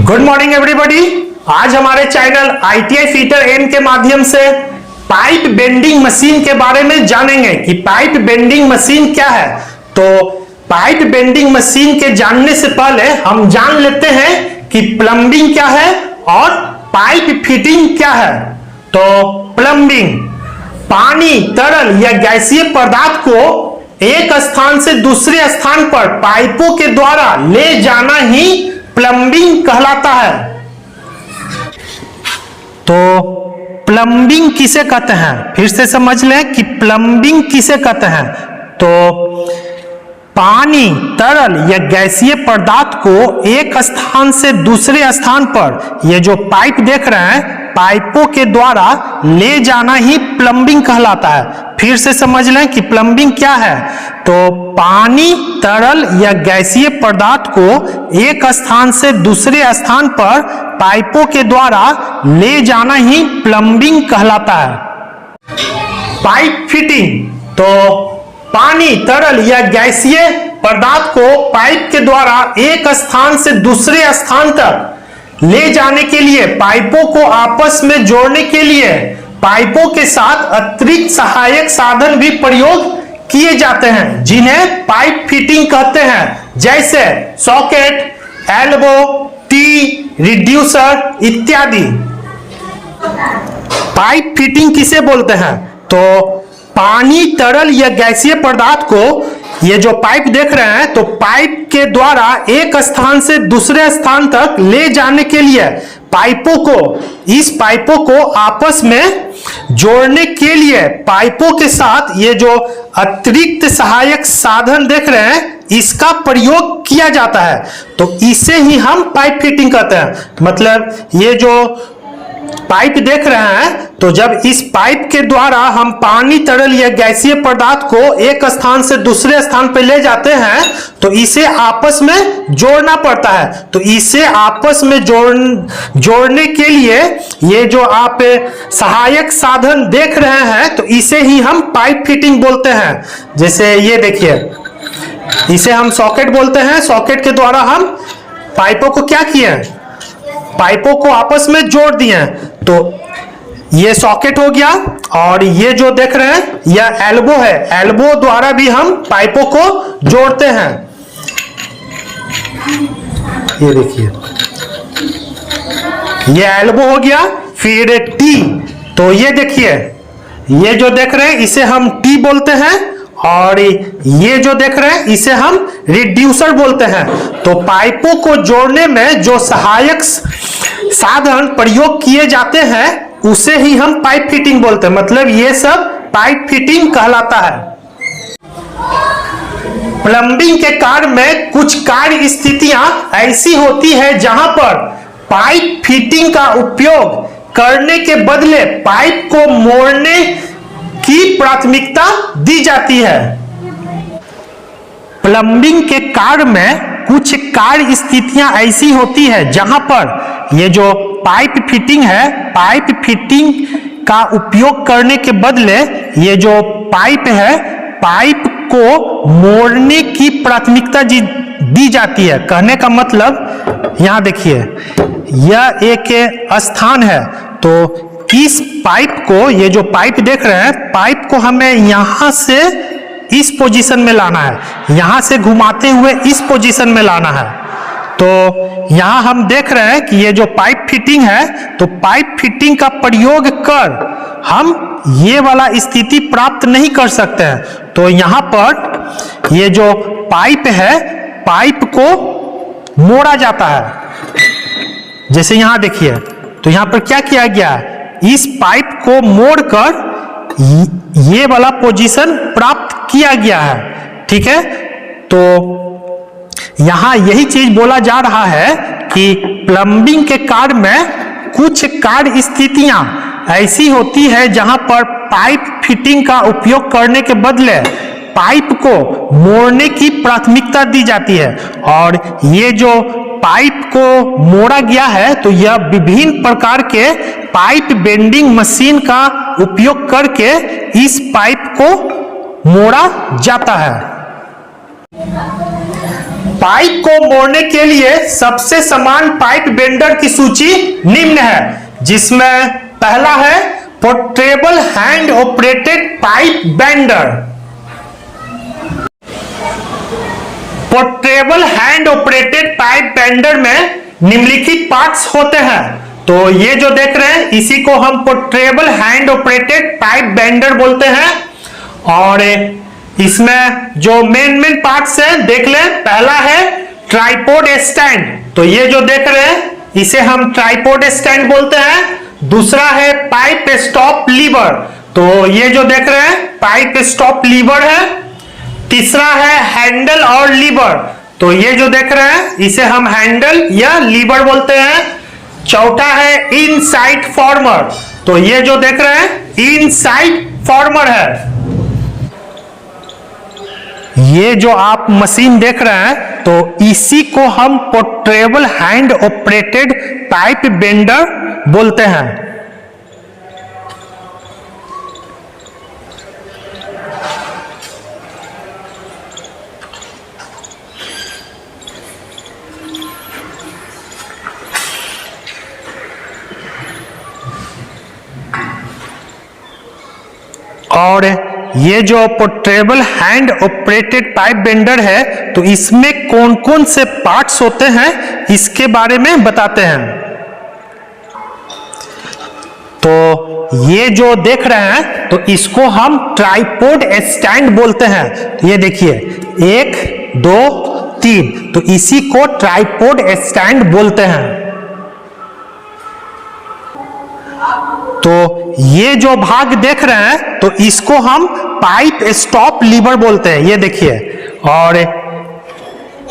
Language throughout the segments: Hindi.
Good morning everybody. आज हमारे चैनल ITI फीटर एन के माध्यम से पाइप बेंडिंग मशीन के बारे में जानेंगे कि पाइप बेंडिंग मशीन क्या है। तो पाइप बेंडिंग मशीन के जानने से पहले हम जान लेते हैं कि प्लम्बिंग क्या है और पाइप फिटिंग क्या है। तो प्लम्बिंग पानी, तरल या गैसीय पदार्थ को एक स्थान से दूसरे स्थान पर पाइपों के द्वारा ले जाना ही प्लम्बिंग कहलाता है। तो प्लम्बिंग किसे कहते हैं, फिर से समझ लें कि प्लम्बिंग किसे कहते हैं। तो पानी, तरल या गैसीय पदार्थ को एक स्थान से दूसरे स्थान पर ये जो पाइप देख रहे हैं पाइपों के द्वारा ले जाना ही प्लम्बिंग कहलाता है। फिर से समझ लें कि प्लम्बिंग क्या है। तो पानी, तरल या गैसीय पदार्थ को एक स्थान से दूसरे स्थान पर पाइपों के द्वारा ले जाना ही प्लम्बिंग कहलाता है। पाइप फिटिंग तो पानी, तरल या गैसीय पदार्थ को पाइप के द्वारा एक स्थान से दूसरे स्थान तक ले जाने के लिए पाइपों को आपस में जोड़ने के लिए पाइपों के साथ अतिरिक्त सहायक साधन भी प्रयोग किए जाते हैं जिन्हें पाइप फिटिंग कहते हैं, जैसे सॉकेट, एल्बो, टी, रिड्यूसर इत्यादि। पाइप फिटिंग किसे बोलते हैं। तो पानी, तरल या गैसीय पदार्थ को ये जो पाइप देख रहे हैं तो पाइप के द्वारा एक स्थान से दूसरे स्थान तक ले जाने के लिए इस पाइपों को आपस में जोड़ने के लिए पाइपों के साथ ये जो अतिरिक्त सहायक साधन देख रहे हैं इसका प्रयोग किया जाता है। तो इसे ही हम पाइप फिटिंग कहते हैं। मतलब ये जो पाइप देख रहे हैं तो जब इस पाइप के द्वारा हम पानी, तरल या गैसीय पदार्थ को एक स्थान से दूसरे स्थान पर ले जाते हैं तो इसे आपस में जोड़ना पड़ता है। तो इसे आपस में जोड़ने के लिए ये जो आप सहायक साधन देख रहे हैं तो इसे ही हम पाइप फिटिंग बोलते हैं। जैसे ये देखिए, इसे हम सॉकेट बोलते हैं। सॉकेट के द्वारा हम पाइपों को क्या किए, पाइपों को आपस में जोड़ दिए। तो ये सॉकेट हो गया और ये जो देख रहे हैं यह एल्बो है। एल्बो द्वारा भी हम पाइपों को जोड़ते हैं। ये देखिए, ये एल्बो हो गया। फिर टी, तो ये देखिए, ये जो देख रहे हैं इसे हम टी बोलते हैं और ये जो देख रहे हैं इसे हम रिड्यूसर बोलते हैं। तो पाइपों को जोड़ने में जो सहायक साधन प्रयोग किए जाते हैं उसे ही हम पाइप फिटिंग बोलते हैं। मतलब ये सब पाइप फिटिंग कहलाता है। प्लम्बिंग के कार्य में कुछ कार्य स्थितियां ऐसी होती है जहां पर पाइप फिटिंग का उपयोग करने के बदले पाइप को मोड़ने की प्राथमिकता दी जाती है। प्लम्बिंग के कार्य में कुछ कार्य स्थितियां ऐसी होती है जहां पर ये जो पाइप फिटिंग है, पाइप फिटिंग का उपयोग करने के बदले ये जो पाइप है, पाइप को मोड़ने की प्राथमिकता दी जाती है। कहने का मतलब यहां देखिए, यह एक स्थान है तो इस पाइप को, ये जो पाइप देख रहे हैं, पाइप को हमें यहां से इस पोजीशन में लाना है, यहां से घुमाते हुए इस पोजीशन में लाना है। तो यहां हम देख रहे हैं कि ये जो पाइप फिटिंग है तो पाइप फिटिंग का प्रयोग कर हम ये वाला स्थिति प्राप्त नहीं कर सकते हैं। तो यहां पर ये जो पाइप है, पाइप को मोड़ा जाता है। जैसे यहां देखिए, तो यहां पर क्या किया गया है, इस पाइप को मोड़कर ये वाला पोजीशन प्राप्त किया गया है। ठीक है, तो यहां यही चीज बोला जा रहा है कि प्लम्बिंग के कार्य में कुछ कार्य स्थितियां ऐसी होती है जहां पर पाइप फिटिंग का उपयोग करने के बदले पाइप को मोड़ने की प्राथमिकता दी जाती है। और ये जो पाइप को मोड़ा गया है तो यह विभिन्न प्रकार के पाइप बेंडिंग मशीन का उपयोग करके इस पाइप को मोड़ा जाता है। पाइप को मोड़ने के लिए सबसे समान पाइप बेंडर की सूची निम्न है, जिसमें पहला है portable hand operated pipe bender. Portable hand operated pipe bender में निम्नलिखित पार्ट्स होते हैं। तो ये जो देख रहे हैं इसी को हम portable hand operated pipe bender बोलते हैं। और इसमें जो मेन पार्ट्स हैं देख लें। पहला है ट्राइपॉड स्टैंड, तो ये जो देख रहे हैं इसे हम ट्राइपॉड स्टैंड बोलते हैं। दूसरा है पाइप स्टॉप लीवर, तो ये जो देख रहे हैं पाइप स्टॉप लीवर है। तीसरा है हैंडल और लीवर, तो ये जो देख रहे हैं इसे हम हैंडल या लीवर बोलते हैं। चौथा है इनसाइड फॉर्मर, तो ये जो देख रहे हैं इनसाइड फॉर्मर है। ये जो आप मशीन देख रहे हैं तो इसी को हम portable hand operated pipe bender बोलते हैं। और ये जो portable hand operated pipe bender है तो इसमें कौन कौन से पार्ट्स होते हैं इसके बारे में बताते हैं। तो ये जो देख रहे हैं तो इसको हम ट्राइपॉड स्टैंड बोलते हैं। तो ये देखिए 1 2 3, तो इसी को ट्राइपॉड स्टैंड बोलते हैं। तो ये जो भाग देख रहे हैं तो इसको हम पाइप स्टॉप लीवर बोलते हैं। ये देखिए, और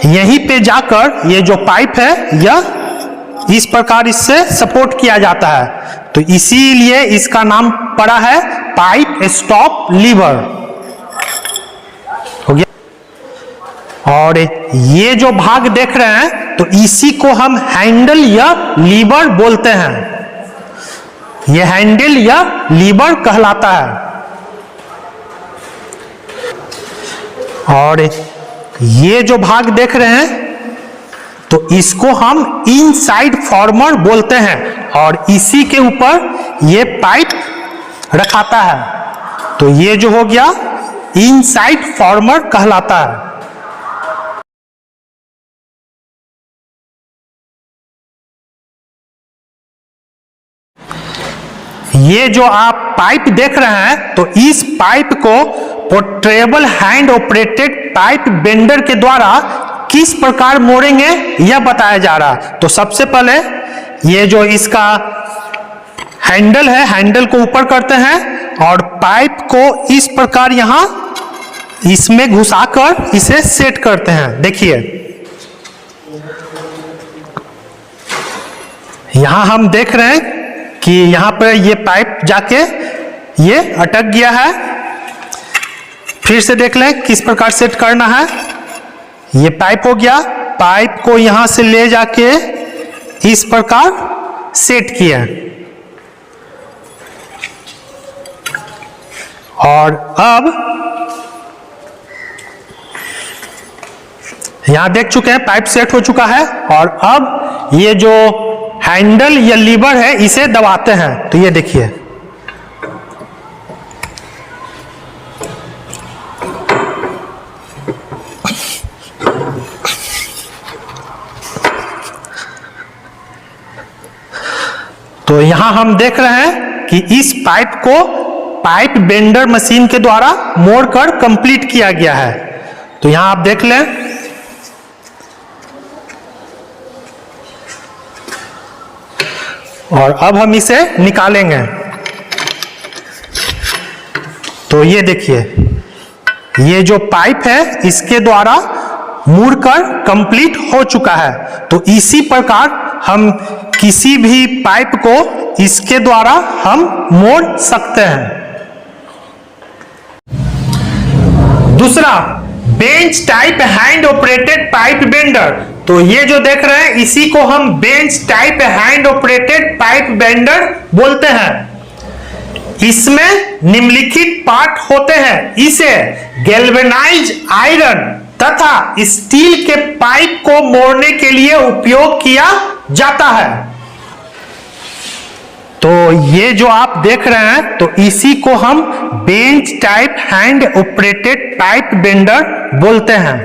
यहीं पे जाकर ये जो पाइप है यह इस प्रकार इससे सपोर्ट किया जाता है, तो इसीलिए इसका नाम पड़ा है पाइप स्टॉप लीवर। हो गया। और ये जो भाग देख रहे हैं तो इसी को हम हैंडल या लीवर बोलते हैं। यह हैंडल या लीवर कहलाता है। और ये जो भाग देख रहे हैं तो इसको हम इनसाइड फॉर्मर बोलते हैं, और इसी के ऊपर ये पाइप रखाता है, तो ये जो हो गया इनसाइड फॉर्मर कहलाता है। ये जो आप पाइप देख रहे हैं तो इस पाइप को portable hand operated pipe bender के द्वारा किस प्रकार मोड़ेंगे यह बताया जा रहा है। तो सबसे पहले ये जो इसका हैंडल है, हैंडल को ऊपर करते हैं और पाइप को इस प्रकार यहां इसमें घुसाकर इसे सेट करते हैं। देखिए यहां हम देख रहे हैं कि यहां पर ये पाइप जाके ये अटक गया है। फिर से देख लें किस प्रकार सेट करना है। ये पाइप हो गया, पाइप को यहां से ले जाके इस प्रकार सेट किया, और अब यहां देख चुके हैं पाइप सेट हो चुका है। और अब ये जो हैंडल या लीवर है इसे दबाते हैं, तो ये देखिए तो यहां हम देख रहे हैं कि इस पाइप को पाइप बेंडर मशीन के द्वारा मोड़कर कंप्लीट किया गया है। तो यहां आप देख लें, और अब हम इसे निकालेंगे। तो ये देखिए ये जो पाइप है इसके द्वारा मुड़कर कंप्लीट हो चुका है। तो इसी प्रकार हम किसी भी पाइप को इसके द्वारा हम मोड़ सकते हैं। दूसरा bench type hand operated pipe bender, तो ये जो देख रहे हैं इसी को हम bench type hand operated pipe bender बोलते हैं। इसमें निम्नलिखित पार्ट होते हैं। इसे गैल्वेनाइज आयरन तथा स्टील के पाइप को मोड़ने के लिए उपयोग किया जाता है। तो ये जो आप देख रहे हैं तो इसी को हम bench type hand operated pipe bender बोलते हैं।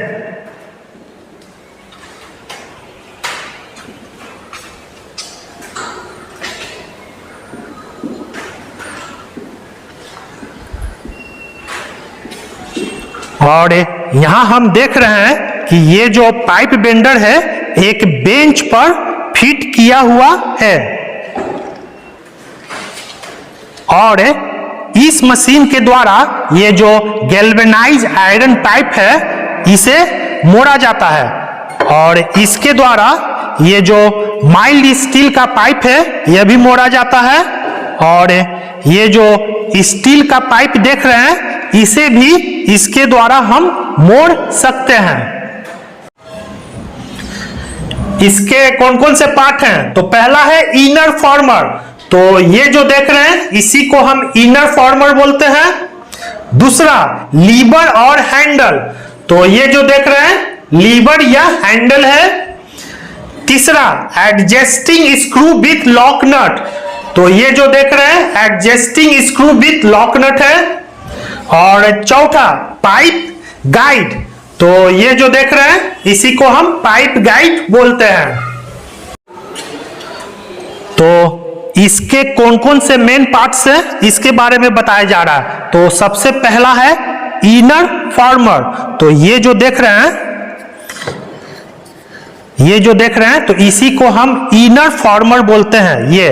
और यहां हम देख रहे हैं कि ये जो पाइप बेंडर है एक बेंच पर फिट किया हुआ है और इस मशीन के द्वारा ये जो गैल्वेनाइज आयरन पाइप है इसे मोड़ा जाता है और इसके द्वारा ये जो माइल्ड स्टील का पाइप है यह भी मोड़ा जाता है और ये जो स्टील का पाइप देख रहे हैं इसे भी इसके द्वारा हम मोड़ सकते हैं। इसके कौन कौन से पार्ट हैं? तो पहला है इनर फॉर्मर। तो ये जो देख रहे हैं इसी को हम इनर फॉर्मर बोलते हैं। दूसरा लीवर और हैंडल। तो ये जो देख रहे हैं लीवर या हैंडल है। तीसरा adjusting screw with lock nut. तो ये जो देख रहे हैं adjusting screw with lock nut है। और चौथा पाइप गाइड। तो ये जो देख रहे हैं इसी को हम पाइप गाइड बोलते हैं। तो इसके कौन कौन से मेन पार्ट्स हैं इसके बारे में बताया जा रहा है। तो सबसे पहला है इनर फॉर्मर। तो ये जो देख रहे हैं तो इसी को हम इनर फॉर्मर बोलते हैं। ये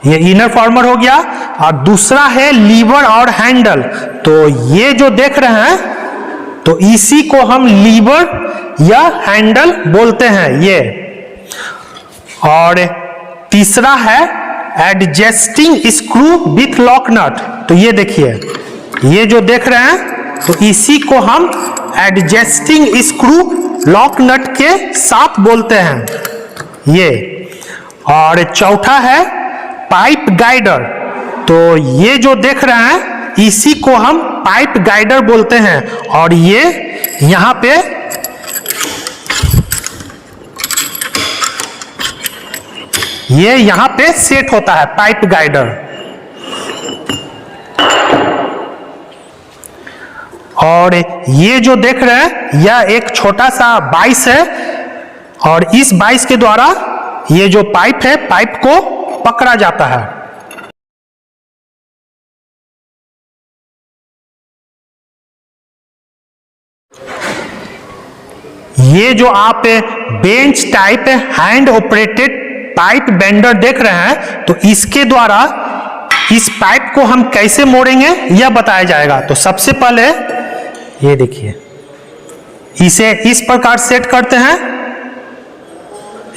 इनर फॉर्मर हो गया। और दूसरा है लीवर और हैंडल। तो ये जो देख रहे हैं तो इसी को हम लीवर या हैंडल बोलते हैं ये। और तीसरा है adjusting screw with lock nut. तो ये देखिए ये जो देख रहे हैं तो इसी को हम एडजस्टिंग स्क्रू लॉक नट के साथ बोलते हैं ये। और चौथा है पाइप गाइडर। तो ये जो देख रहे हैं इसी को हम पाइप गाइडर बोलते हैं और ये यहां पे सेट होता है पाइप गाइडर। और ये जो देख रहे हैं यह एक छोटा सा बाइस है और इस बाइस के द्वारा ये जो पाइप है पाइप को पकड़ा जाता है। ये जो आप bench type hand operated pipe bender देख रहे हैं तो इसके द्वारा इस पाइप को हम कैसे मोड़ेंगे यह बताया जाएगा। तो सबसे पहले ये देखिए इसे इस प्रकार सेट करते हैं।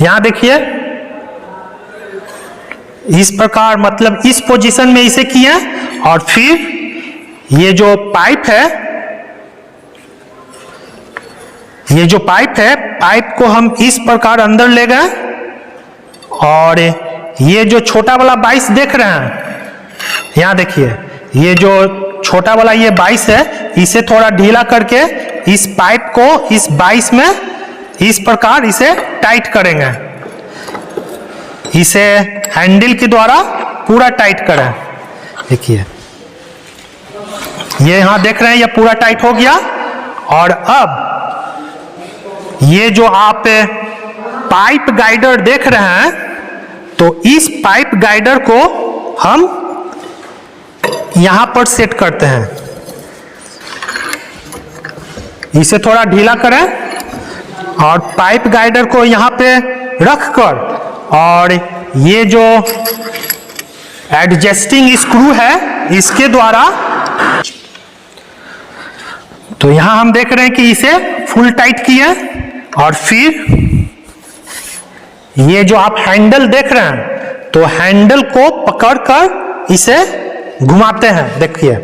यहां देखिए इस प्रकार मतलब इस पोजीशन में इसे किया और फिर ये जो पाइप है पाइप को हम इस प्रकार अंदर ले गए और ये जो छोटा वाला बाइस देख रहे हैं यहां देखिए ये जो छोटा वाला ये बाइस है इसे थोड़ा ढीला करके इस पाइप को इस बाइस में इस प्रकार इसे टाइट करेंगे। इसे हैंडल के द्वारा पूरा टाइट करें। देखिए ये यहां देख रहे हैं ये पूरा टाइट हो गया। और अब ये जो आप पाइप गाइडर देख रहे हैं तो इस पाइप गाइडर को हम यहां पर सेट करते हैं। इसे थोड़ा ढीला करें और पाइप गाइडर को यहां पे रखकर और ये जो एडजस्टिंग स्क्रू है इसके द्वारा तो यहां हम देख रहे हैं कि इसे फुल टाइट किए और फिर ये जो आप हैंडल देख रहे हैं तो हैंडल को पकड़कर इसे घुमाते हैं। देखिए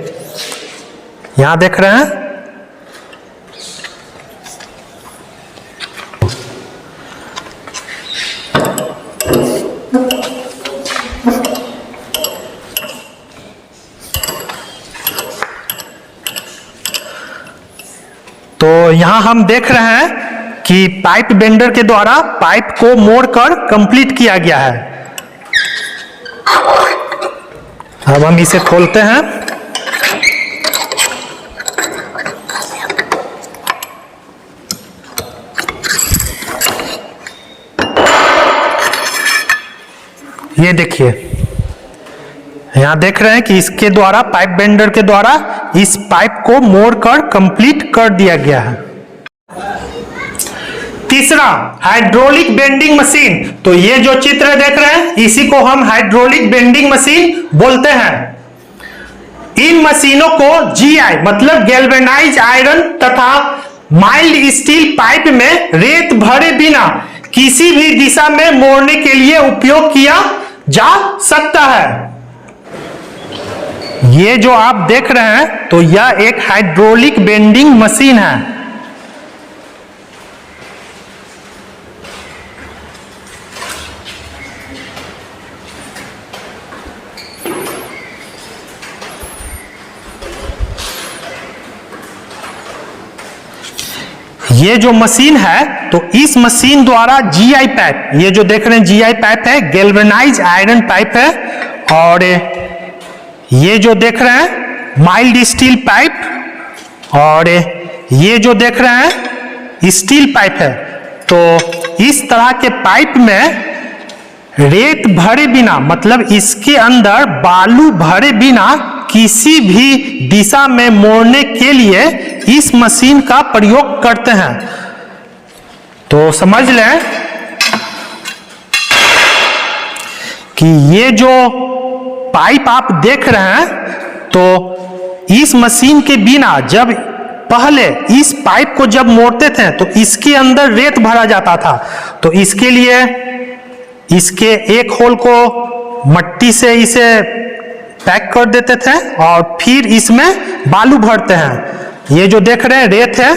यहां देख रहे हैं तो यहां हम देख रहे हैं कि पाइप बेंडर के द्वारा पाइप को मोड़कर कंप्लीट किया गया है। अब हम इसे खोलते हैं। ये देखिए, यहां देख रहे हैं कि इसके द्वारा पाइप बेंडर के द्वारा इस पाइप को मोड़कर कंप्लीट कर दिया गया है। तीसरा, हाइड्रोलिक बेंडिंग मशीन। तो ये जो चित्र देख रहे हैं इसी को हम हाइड्रोलिक बेंडिंग मशीन बोलते हैं। इन मशीनों को जीआई मतलब गैल्वेनाइज आयरन तथा माइल्ड स्टील पाइप में रेत भरे बिना किसी भी दिशा में मोड़ने के लिए उपयोग किया जा सकता है। ये जो आप देख रहे हैं तो यह एक हाइड्रोलिक बेंडिंग मशीन है। ये जो मशीन है तो इस मशीन द्वारा जीआई पाइप, ये जो देख रहे हैं जीआई पाइप है, गैल्वेनाइज आयरन पाइप है, और ये जो देख रहे हैं माइल्ड स्टील पाइप, और ये जो देख रहे हैं स्टील पाइप है। तो इस तरह के पाइप में रेत भरे बिना मतलब इसके अंदर बालू भरे बिना किसी भी दिशा में मोड़ने के लिए इस मशीन का प्रयोग करते हैं। तो समझ लें कि ये जो पाइप आप देख रहे हैं तो इस मशीन के बिना जब पहले इस पाइप को जब मोड़ते थे तो इसके अंदर रेत भरा जाता था। तो इसके लिए इसके एक होल को मट्टी से इसे पैक कर देते थे और फिर इसमें बालू भरते हैं। ये जो देख रहे हैं रेत है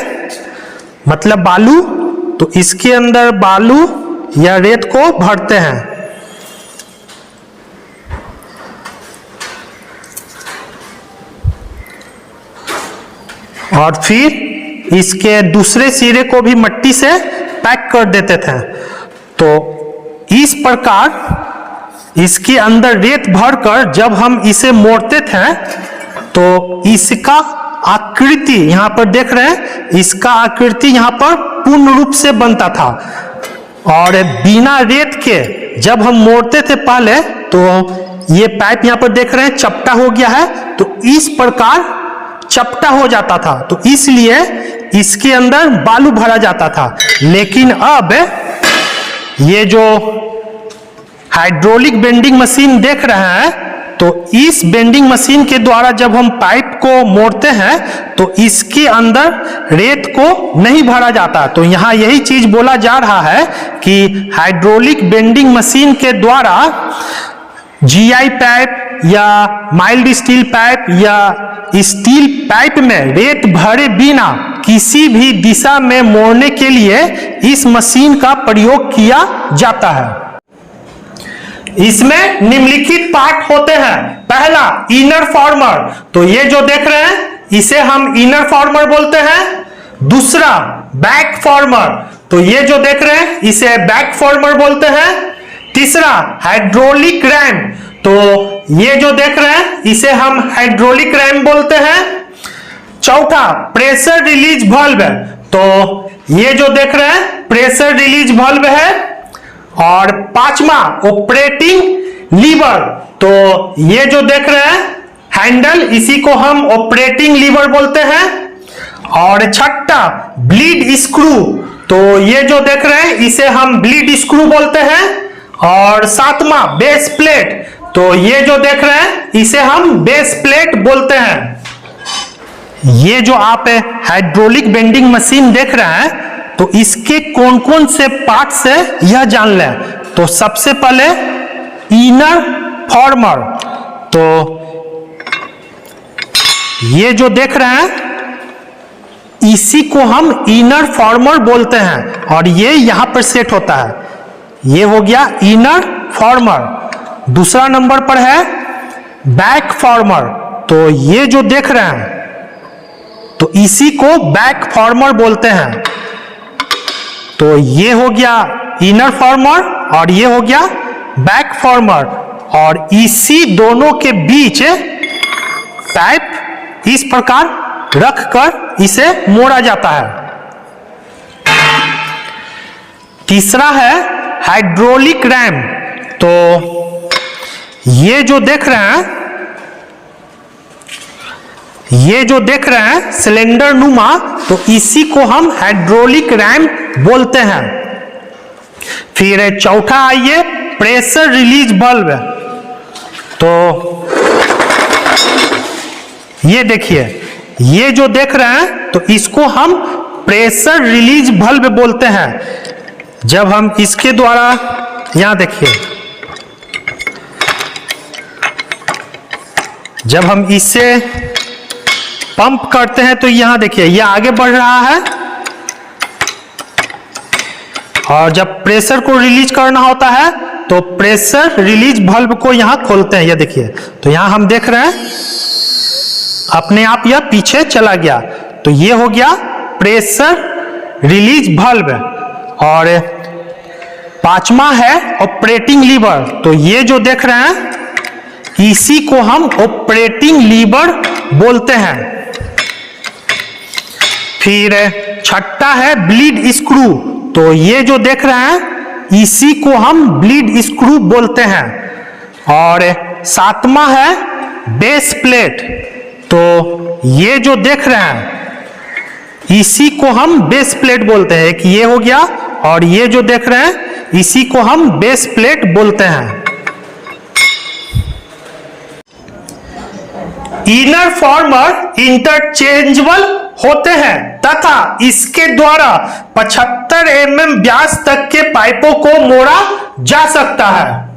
मतलब बालू, तो इसके अंदर बालू या रेत को भरते हैं। और फिर इसके दूसरे सिरे को भी मट्टी से पैक कर देते थे। तो इस प्रकार इसके अंदर रेत भरकर जब हम इसे मोड़ते थे तो इसका आकृति यहां पर देख रहे हैं, इसका आकृति यहां पर पूर्ण रूप से बनता था। और बिना रेत के जब हम मोड़ते थे पहले तो ये पाइप यहां पर देख रहे हैं चपटा हो गया है, तो इस प्रकार चपटा हो जाता था। तो इसलिए इसके अंदर बालू भरा जाता था। लेकिन अब ये जो हाइड्रोलिक बेंडिंग मशीन देख रहे हैं तो इस बेंडिंग मशीन के द्वारा जब हम पाइप को मोड़ते हैं तो इसके अंदर रेत को नहीं भरा जाता। तो यहाँ यही चीज बोला जा रहा है कि हाइड्रोलिक बेंडिंग मशीन के द्वारा जीआई पाइप या माइल्ड स्टील पाइप या स्टील पाइप में रेत भरे बिना किसी भी दिशा में मोड़ने के लिए इस मशीन का प्रयोग किया जाता है। इसमें निम्नलिखित पार्ट होते हैं। पहला, इनर फॉर्मर। तो ये जो देख रहे हैं इसे हम इनर फॉर्मर बोलते हैं। दूसरा, बैक फॉर्मर। तो ये जो देख रहे हैं इसे बैक फॉर्मर बोलते हैं। तीसरा, हाइड्रोलिक रैम। तो ये जो देख रहे हैं इसे हम हाइड्रोलिक रैम बोलते हैं। चौथा, प्रेशर रिलीज वाल्व। तो ये जो देख रहे हैं प्रेशर रिलीज वाल्व है। और पांचवा, ऑपरेटिंग लीवर। तो ये जो देख रहे हैं हैंडल, इसी को हम ऑपरेटिंग लीवर बोलते हैं। और छठा, ब्लीड स्क्रू। तो ये जो देख रहे हैं इसे हम ब्लीड स्क्रू बोलते हैं। और सातवां, बेस प्लेट। तो ये जो देख रहे हैं इसे हम बेस प्लेट बोलते हैं। ये जो आप हाइड्रोलिक बेंडिंग मशीन देख रहे हैं तो इसके कौन कौन से पार्ट्स है यह जान लें। तो सबसे पहले इनर फॉर्मर। तो ये जो देख रहे हैं इसी को हम इनर फॉर्मर बोलते हैं और ये यहां पर सेट होता है। ये हो गया इनर फॉर्मर। दूसरा नंबर पर है बैक फॉर्मर। तो ये जो देख रहे हैं तो इसी को बैक फॉर्मर बोलते हैं। तो ये हो गया इनर फॉर्मर और ये हो गया बैक फॉर्मर, और इसी दोनों के बीच पाइप इस प्रकार रखकर इसे मोड़ा जाता है। तीसरा है हाइड्रोलिक रैम। तो ये जो देख रहे हैं सिलेंडर नुमा, तो इसी को हम हाइड्रोलिक रैम बोलते हैं। फिर चौथा आइए प्रेशर रिलीज बल्ब। तो ये देखिए, ये जो देख रहे हैं तो इसको हम प्रेशर रिलीज बल्ब बोलते हैं। जब हम इसके द्वारा, यहां देखिए, जब हम इससे पंप करते हैं तो यहां देखिए ये आगे बढ़ रहा है, और जब प्रेशर को रिलीज करना होता है तो प्रेशर रिलीज बल्ब को यहां खोलते हैं। ये देखिए, तो यहां हम देख रहे हैं अपने आप यह पीछे चला गया। तो ये हो गया प्रेशर रिलीज बल्ब। और पांचवा है ऑपरेटिंग लीवर। तो ये जो देख रहे हैं इसी को हम ऑपरेटिंग लीवर बोलते हैं। फिर छठा है ब्लीड स्क्रू। तो ये जो देख रहे हैं इसी को हम ब्लीड स्क्रू बोलते हैं। और सातवां है बेस प्लेट। तो ये जो देख रहे हैं इसी को हम बेस प्लेट बोलते हैं। एक ये हो गया, और ये जो देख रहे हैं इसी को हम बेस प्लेट बोलते हैं। इनर फॉर्मर इंटरचेंजेबल होते हैं तथा इसके द्वारा 75 mm व्यास तक के पाइपों को मोड़ा जा सकता है।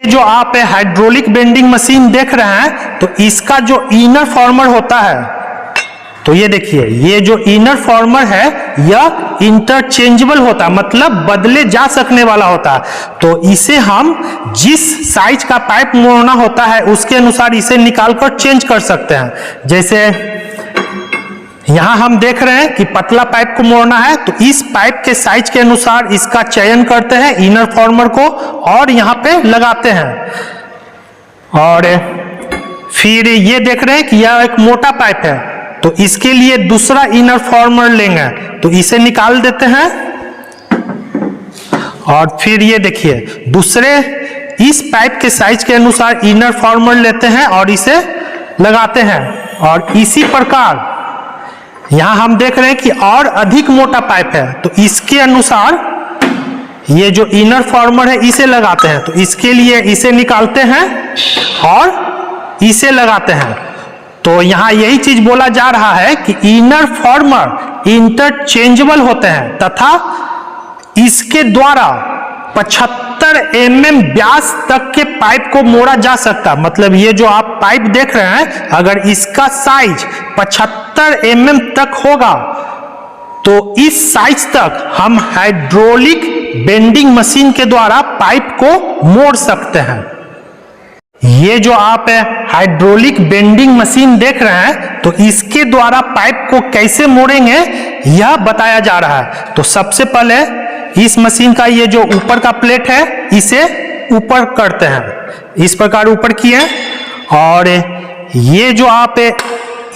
जो आप हाइड्रोलिक बेंडिंग मशीन देख रहे हैं तो इसका जो इनर फॉर्मर होता है, तो ये देखिए, ये जो इनर फॉर्मर है यह इंटरचेंजेबल होता है, मतलब बदले जा सकने वाला होता है। तो इसे हम जिस साइज का पाइप मोड़ना होता है उसके अनुसार इसे निकालकर चेंज कर सकते हैं। जैसे यहां हम देख रहे हैं कि पतला पाइप को मोड़ना है, तो इस पाइप के साइज के अनुसार इसका चयन करते हैं इनर फॉर्मर को और यहां पे लगाते हैं। और फिर ये देख रहे हैं कि यह एक मोटा पाइप है, तो इसके लिए दूसरा इनर फॉर्मर लेंगे, तो इसे निकाल देते हैं। और फिर ये देखिए, दूसरे इस पाइप के साइज के अनुसार इनर फॉर्मर लेते हैं और इसे लगाते हैं। और इसी प्रकार यहां हम देख रहे हैं कि और अधिक मोटा पाइप है, तो इसके अनुसार ये जो इनर फॉर्मर है इसे लगाते हैं। तो इसके लिए इसे निकालते हैं और इसे लगाते हैं। तो यहां यही चीज बोला जा रहा है कि इनर फॉर्मर इंटरचेंजेबल होते हैं तथा इसके द्वारा 75 mm व्यास तक के पाइप को मोड़ा जा सकता। मतलब ये जो आप पाइप देख रहे हैं, अगर इसका साइज 75 mm तक होगा तो इस साइज तक हम हाइड्रोलिक बेंडिंग मशीन के द्वारा पाइप को मोड़ सकते हैं। ये जो आप हाइड्रोलिक बेंडिंग मशीन देख रहे हैं, तो इसके द्वारा पाइप को कैसे मोड़ेंगे यह बताया जा रहा है। तो सबसे पहले इस मशीन का ये जो ऊपर का प्लेट है इसे ऊपर करते हैं, इस प्रकार ऊपर किए। और ये जो आप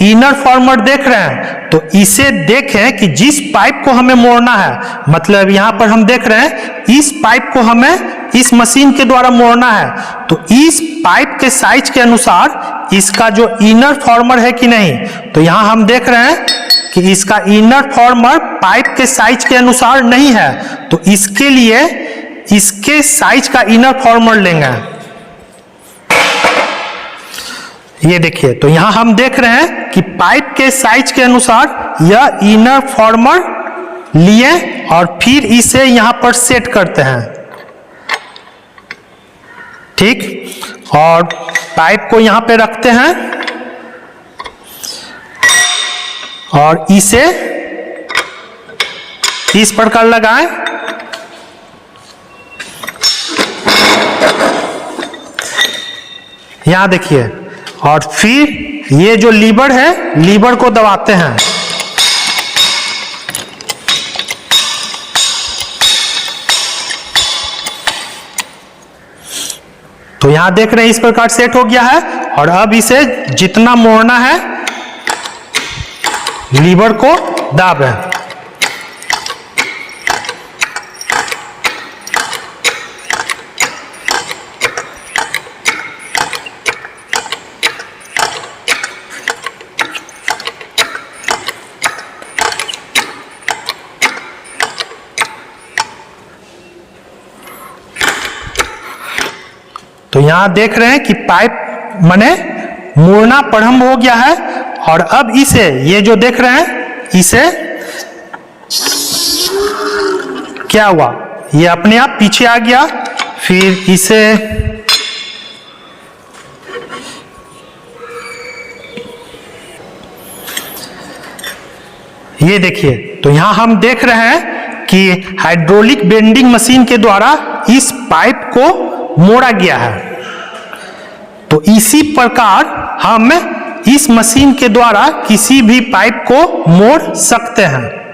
इनर फॉर्मर देख रहे हैं, तो इसे देखें कि जिस पाइप को हमें मोड़ना है, मतलब यहां पर हम देख रहे हैं इस पाइप को हमें इस मशीन के द्वारा मोड़ना है, तो इस पाइप के साइज के अनुसार इसका जो इनर फॉर्मर है कि नहीं, तो यहां हम देख रहे हैं कि इसका इनर फॉर्मर पाइप के साइज के अनुसार नहीं है। तो इसके लिए इसके साइज का इनर फॉर्मर लेंगे। ये देखिए, तो यहां हम देख रहे हैं कि पाइप के साइज के अनुसार यह इनर फॉर्मर लिए और फिर इसे यहां पर सेट करते हैं। ठीक, और पाइप को यहां पे रखते हैं और इसे इस प्रकार लगाएं। यहां देखिए, और फिर ये जो लीवर है, लीवर को दबाते हैं। तो यहां देख रहे हैं इस प्रकार सेट हो गया है। और अब इसे जितना मोड़ना है, लीवर को दाब रहे हैं। तो यहां देख रहे हैं कि पाइप माने मुड़ना प्रारंभ हो गया है। और अब इसे, ये जो देख रहे हैं, इसे क्या हुआ, ये अपने आप पीछे आ गया। फिर इसे ये देखिए, तो यहां हम देख रहे हैं कि हाइड्रोलिक बेंडिंग मशीन के द्वारा इस पाइप को मोड़ा गया है। तो इसी प्रकार हम इस मशीन के द्वारा किसी भी पाइप को मोड़ सकते हैं।